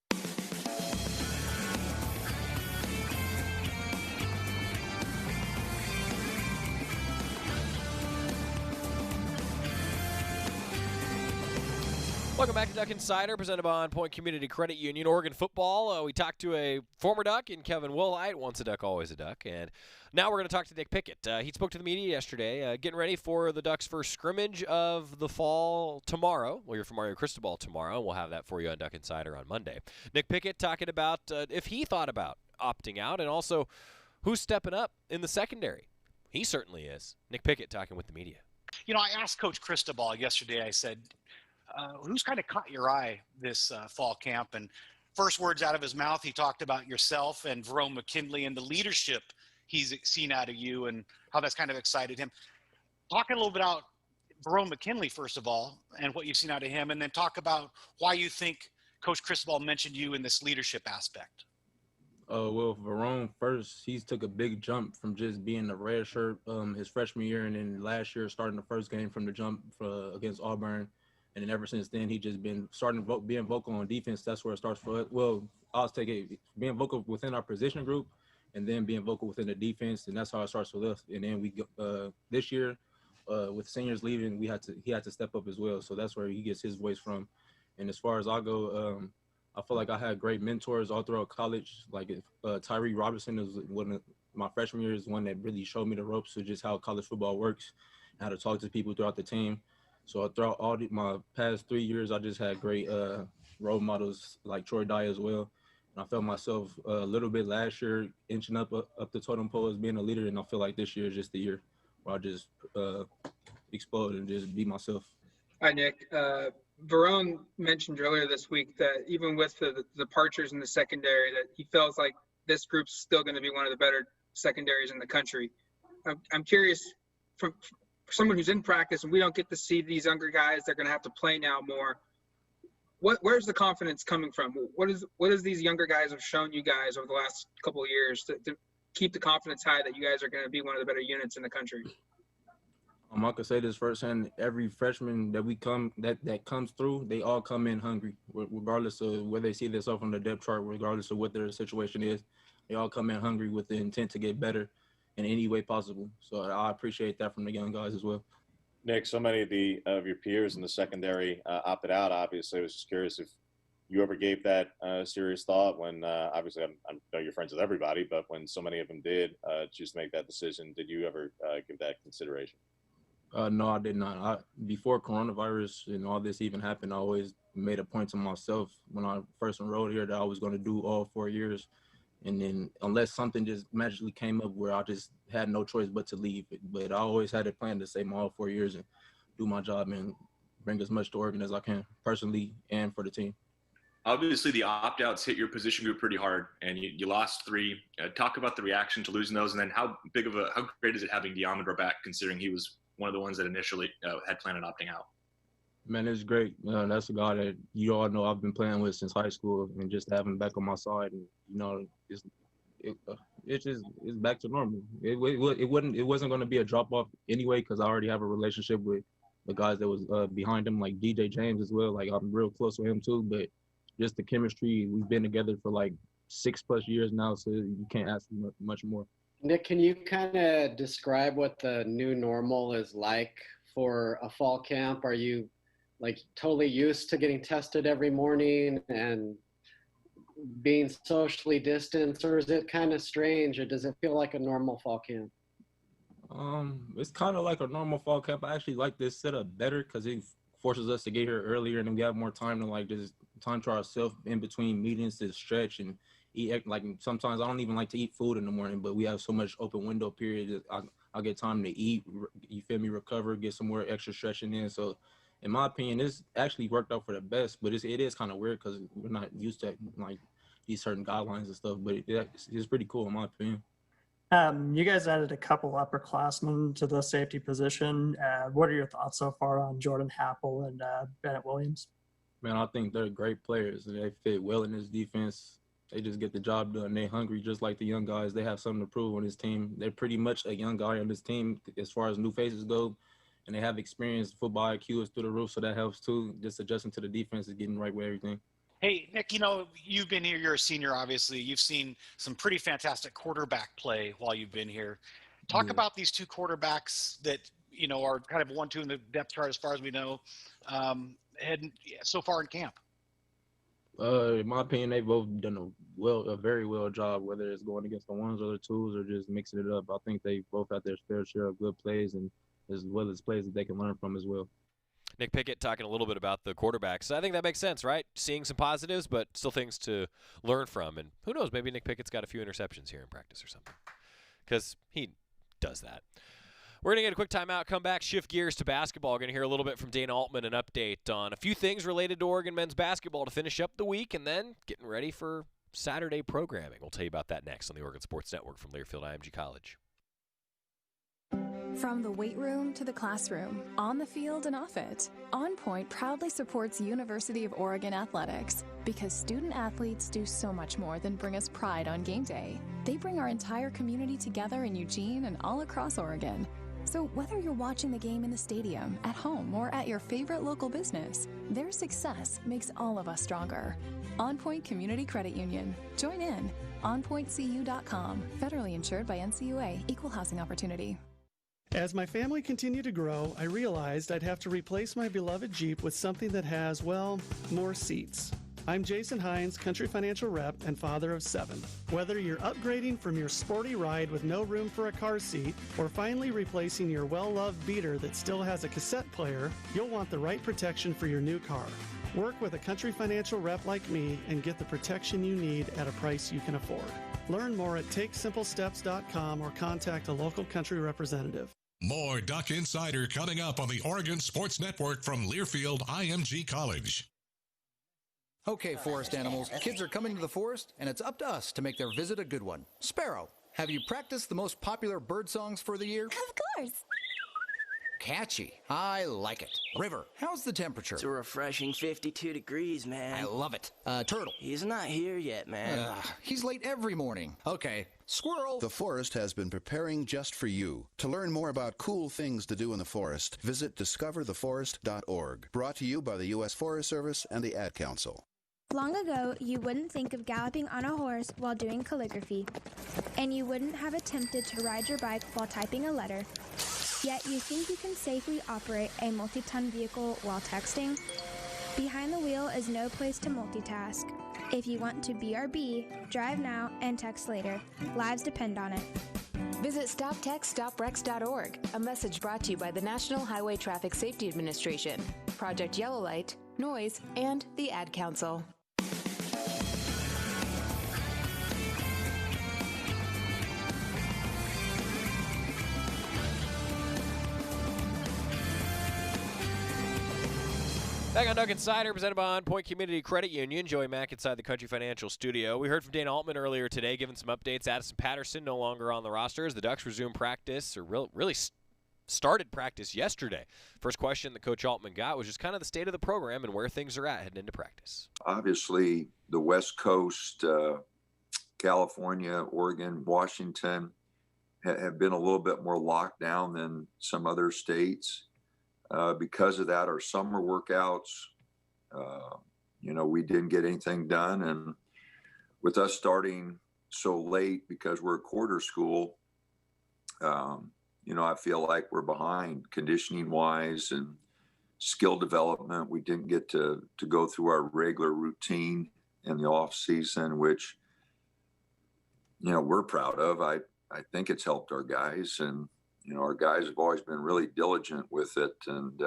Welcome back to Duck Insider, presented by On Point Community Credit Union. Oregon football, we talked to a former Duck in Kevin Willhite, once a Duck, always a Duck. And now we're going to talk to Nick Pickett. He spoke to the media yesterday, getting ready for the Ducks' first scrimmage of the fall tomorrow. We'll hear from Mario Cristobal tomorrow, and we'll have that for you on Duck Insider on Monday. Nick Pickett talking about if he thought about opting out, and also who's stepping up in the secondary. He certainly is. Nick Pickett talking with the media. You know, I asked Coach Cristobal yesterday, I said, who's kind of caught your eye this fall camp? And first words out of his mouth, he talked about yourself and Verone McKinley and the leadership he's seen out of you and how that's kind of excited him. Talking a little bit about Verone McKinley, first of all, and what you've seen out of him, and then talk about why you think Coach Cristobal mentioned you in this leadership aspect. Well, Verone first, he's took a big jump from just being a red shirt his freshman year, and then last year starting the first game from the jump against Auburn, and then ever since then he just been being vocal on defense. That's where it starts for us. Well, I'll take it being vocal within our position group, and then being vocal within the defense, and that's how it starts with us. And then we this year with seniors leaving, he had to step up as well. So that's where he gets his voice from. And as far as I go, I feel like I had great mentors all throughout college. Like Tyree Robertson is my freshman year is one that really showed me the ropes of just how college football works, how to talk to people throughout the team. So throughout my past 3 years, I just had great role models like Troy Dye as well. And I felt myself a little bit last year inching up the totem pole as being a leader, and I feel like this year is just the year where I just explode and just be myself. Hi, Nick. Verone mentioned earlier this week that even with the departures in the secondary, that he feels like this group's still going to be one of the better secondaries in the country. I'm curious, for someone who's in practice and we don't get to see these younger guys, they're going to have to play now more. Where's the confidence coming from? What is these younger guys have shown you guys over the last couple of years to keep the confidence high that you guys are going to be one of the better units in the country? I can say this firsthand. Every freshman that comes through, they all come in hungry, regardless of where they see themselves on the depth chart, regardless of what their situation is. They all come in hungry with the intent to get better in any way possible. So I appreciate that from the young guys as well. Nick, so many of your peers in the secondary opted out. Obviously, I was just curious if you ever gave that serious thought when, obviously, I know you're friends with everybody, but when so many of them did just make that decision, did you ever give that consideration? No, I did not. Before coronavirus and all this even happened, I always made a point to myself when I first enrolled here that I was going to do all 4 years. And then unless something just magically came up where I just had no choice but to leave. But I always had a plan to stay my all 4 years and do my job and bring as much to Oregon as I can, personally and for the team. Obviously, the opt-outs hit your position group pretty hard, and you lost 3. Talk about the reaction to losing those, and then how great is it having Diamondor back, considering he was one of the ones that initially had planned on opting out? Man, it's great. That's a guy that you all know I've been playing with since high school, and just having him back on my side, and it's back to normal. It wasn't going to be a drop off anyway because I already have a relationship with the guys that was behind him, like DJ James as well. Like I'm real close with him too, but just the chemistry. We've been together for like 6+ years now, so you can't ask much more. Nick, can you kind of describe what the new normal is like for a fall camp? Are you like totally used to getting tested every morning and being socially distanced, or is it kind of strange, or does it feel like a normal fall camp? It's kind of like a normal fall camp. I actually like this setup better because it forces us to get here earlier and then we have more time to like just time to ourselves in between meetings to stretch and eat. Like sometimes I don't even like to eat food in the morning, but we have so much open window period. I'll get time to eat, you feel me, recover, get some more extra stretching in. So in my opinion, this actually worked out for the best, but it is kind of weird because we're not used to like these certain guidelines and stuff, but it's pretty cool in my opinion. You guys added a couple upperclassmen to the safety position. What are your thoughts so far on Jordan Happel and Bennett Williams? Man, I think they're great players. They fit well in this defense. They just get the job done. They're hungry just like the young guys. They have something to prove on this team. They're pretty much a young guy on this team as far as new faces go, and they have experience. Football IQ is through the roof, so that helps too. Just adjusting to the defense is getting right with everything. Hey, Nick, you've been here. You're a senior, obviously. You've seen some pretty fantastic quarterback play while you've been here. Talk about these 2 quarterbacks that, are kind of 1-2 in the depth chart as far as we know, and so far in camp. In my opinion, they've both done a very well job, whether it's going against the 1s or the 2s or just mixing it up. I think they both had their fair share of good plays and as well as plays that they can learn from as well. Nick Pickett talking a little bit about the quarterbacks. I think that makes sense, right? Seeing some positives, but still things to learn from. And who knows, maybe Nick Pickett's got a few interceptions here in practice or something because he does that. We're going to get a quick timeout, come back, shift gears to basketball. We're going to hear a little bit from Dana Altman, an update on a few things related to Oregon men's basketball to finish up the week and then getting ready for Saturday programming. We'll tell you about that next on the Oregon Sports Network from Learfield IMG College. From the weight room to the classroom, on the field and off it, On Point proudly supports University of Oregon athletics because student athletes do so much more than bring us pride on game day. They bring our entire community together in Eugene and all across Oregon. So whether you're watching the game in the stadium, at home, or at your favorite local business, their success makes all of us stronger. On Point Community Credit Union. Join in. OnPointCU.com. Federally insured by NCUA. Equal housing opportunity. As my family continued to grow, I realized I'd have to replace my beloved Jeep with something that has, well, more seats. I'm Jason Hines, Country Financial Rep and father of 7. Whether you're upgrading from your sporty ride with no room for a car seat or finally replacing your well-loved beater that still has a cassette player, you'll want the right protection for your new car. Work with a Country Financial Rep like me and get the protection you need at a price you can afford. Learn more at TakeSimpleSteps.com or contact a local Country representative. More Duck Insider coming up on the Oregon Sports Network from Learfield IMG College. Okay, forest animals, kids are coming to the forest, and it's up to us to make their visit a good one. Sparrow, have you practiced the most popular bird songs for the year? Of course. Catchy. I like it. River, how's the temperature? It's a refreshing 52 degrees, man. I love it. Turtle. He's not here yet, man. He's late every morning. Okay. Squirrel. The forest has been preparing just for you. To learn more about cool things to do in the forest, visit discovertheforest.org. Brought to you by the U.S. Forest Service and the Ad Council. Long ago, you wouldn't think of galloping on a horse while doing calligraphy, and you wouldn't have attempted to ride your bike while typing a letter. Yet you think you can safely operate a multi-ton vehicle while texting? Behind the wheel is no place to multitask. If you want to BRB, drive now and text later. Lives depend on it. Visit StopTextStopWrecks.org, a message brought to you by the National Highway Traffic Safety Administration, Project Yellow Light, Noise, and the Ad Council. Back on Duck Insider, presented by On Point Community Credit Union. Joey Mack inside the Country Financial Studio. We heard from Dana Altman earlier today, giving some updates. Addison Patterson no longer on the roster as the Ducks resume practice, or really started practice yesterday. First question that Coach Altman got was just kind of the state of the program and where things are at heading into practice. Obviously, the West Coast, California, Oregon, Washington have been a little bit more locked down than some other states. Because of that, our summer workouts, we didn't get anything done. And with us starting so late because we're a quarter school, I feel like we're behind conditioning wise and skill development. We didn't get to go through our regular routine in the off season, which, we're proud of. I think it's helped our guys, and our guys have always been really diligent with it, and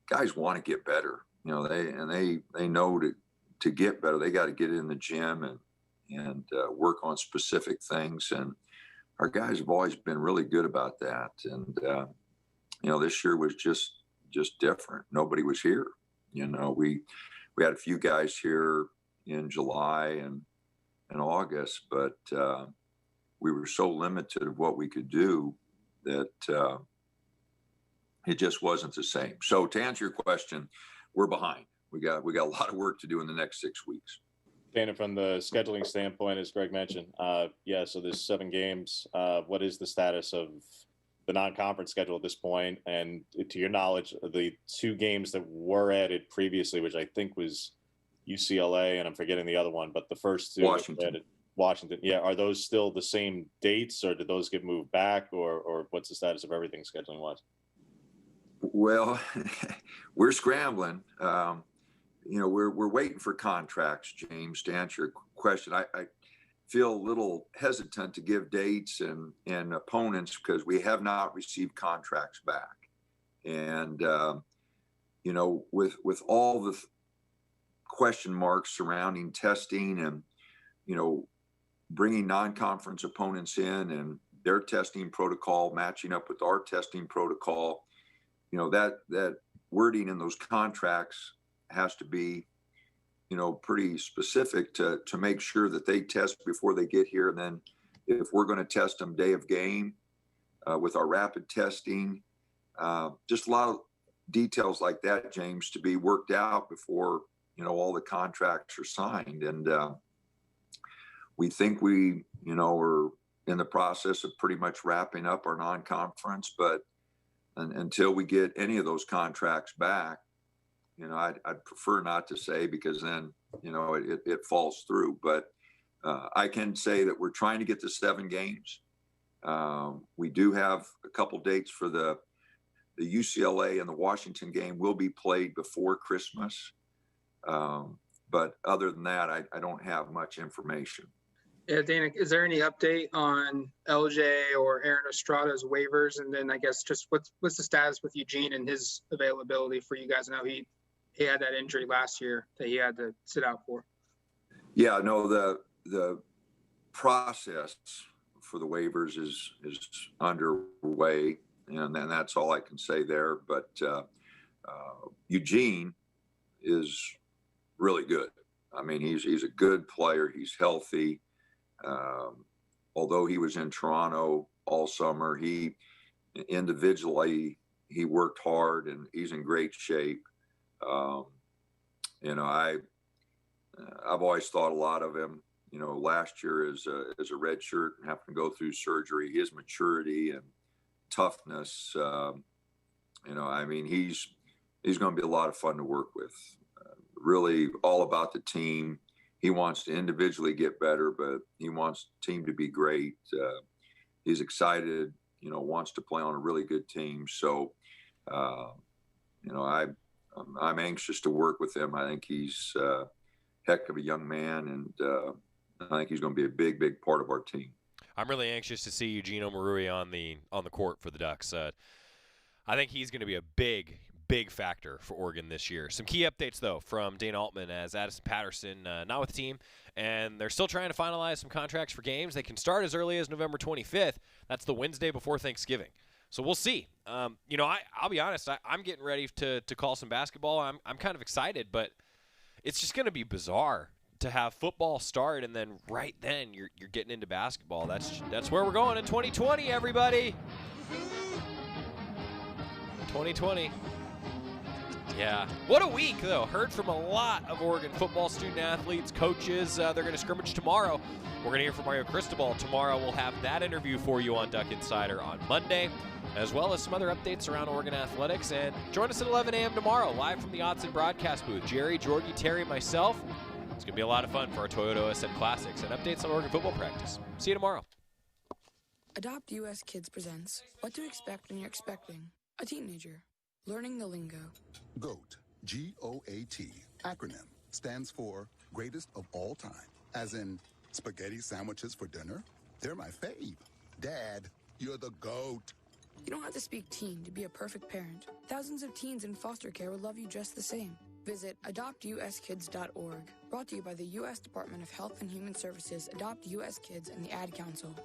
guys want to get better. They know to get better, they got to get in the gym and work on specific things. And our guys have always been really good about that. And this year was just different. Nobody was here. We had a few guys here in July and August, but we were so limited of what we could do that it just wasn't the same. So to answer your question, we're behind. We got a lot of work to do in the next 6 weeks. Dana, from the scheduling standpoint, as Greg mentioned, so there's 7 games. What is the status of the non-conference schedule at this point? And to your knowledge, the 2 games that were added previously, which I think was UCLA, and I'm forgetting the other one, but the first 2 Washington. Yeah. Are those still the same dates, or did those get moved back, or what's the status of everything scheduling wise? Well, we're scrambling. We're waiting for contracts, James, to answer your question. I feel a little hesitant to give dates and opponents because we have not received contracts back. And, with all the question marks surrounding testing and, bringing non-conference opponents in and their testing protocol matching up with our testing protocol, that wording in those contracts has to be, pretty specific to make sure that they test before they get here. And then if we're going to test them day of game, with our rapid testing. Just a lot of details like that, James, to be worked out before, all the contracts are signed. And we think we, are in the process of pretty much wrapping up our non-conference, but until we get any of those contracts back, I'd prefer not to say, because then, it falls through. But I can say that we're trying to get to 7 games. We do have a couple dates for the UCLA and the Washington game will be played before Christmas. But other than that, I don't have much information. Yeah, Dana, is there any update on LJ or Aaron Estrada's waivers? And then I guess just what's the status with Eugene and his availability for you guys? I know he had that injury last year that he had to sit out for. Yeah, no, the process for the waivers is underway, and then that's all I can say there. But Eugene is really good. I mean, he's a good player. He's healthy. Although he was in Toronto all summer, he individually worked hard, and he's in great shape. I've always thought a lot of him. Last year as a red shirt and having to go through surgery, his maturity and toughness. I mean, he's going to be a lot of fun to work with. Really, all about the team. He wants to individually get better, but he wants the team to be great. He's excited, wants to play on a really good team. So, I'm anxious to work with him. I think he's a heck of a young man, and I think he's going to be a big, big part of our team. I'm really anxious to see Eugene Omarui on the court for the Ducks. I think he's going to be a big factor for Oregon this year. Some key updates, though, from Dana Altman as Addison Patterson not with the team, and they're still trying to finalize some contracts for games. They can start as early as November 25th. That's the Wednesday before Thanksgiving. So we'll see. I'll be honest. I'm getting ready to call some basketball. I'm kind of excited, but it's just going to be bizarre to have football start and then right then you're getting into basketball. That's where we're going in 2020, everybody. 2020. Yeah. What a week, though. Heard from a lot of Oregon football student athletes, coaches. They're going to scrimmage tomorrow. We're going to hear from Mario Cristobal tomorrow. We'll have that interview for you on Duck Insider on Monday, as well as some other updates around Oregon athletics. And join us at 11 a.m. tomorrow, live from the Altman broadcast booth. Jerry, Jordy, Terry, myself. It's going to be a lot of fun for our Toyota OSN Classics and updates on Oregon football practice. See you tomorrow. Adopt US Kids presents What to Expect When You're Expecting a Teenager. Learning the lingo. GOAT, G-O-A-T, acronym, stands for Greatest of All Time. As in, spaghetti sandwiches for dinner? They're my fave. Dad, you're the GOAT. You don't have to speak teen to be a perfect parent. Thousands of teens in foster care will love you just the same. Visit adoptuskids.org. Brought to you by the U.S. Department of Health and Human Services, Adopt U.S. Kids, and the Ad Council.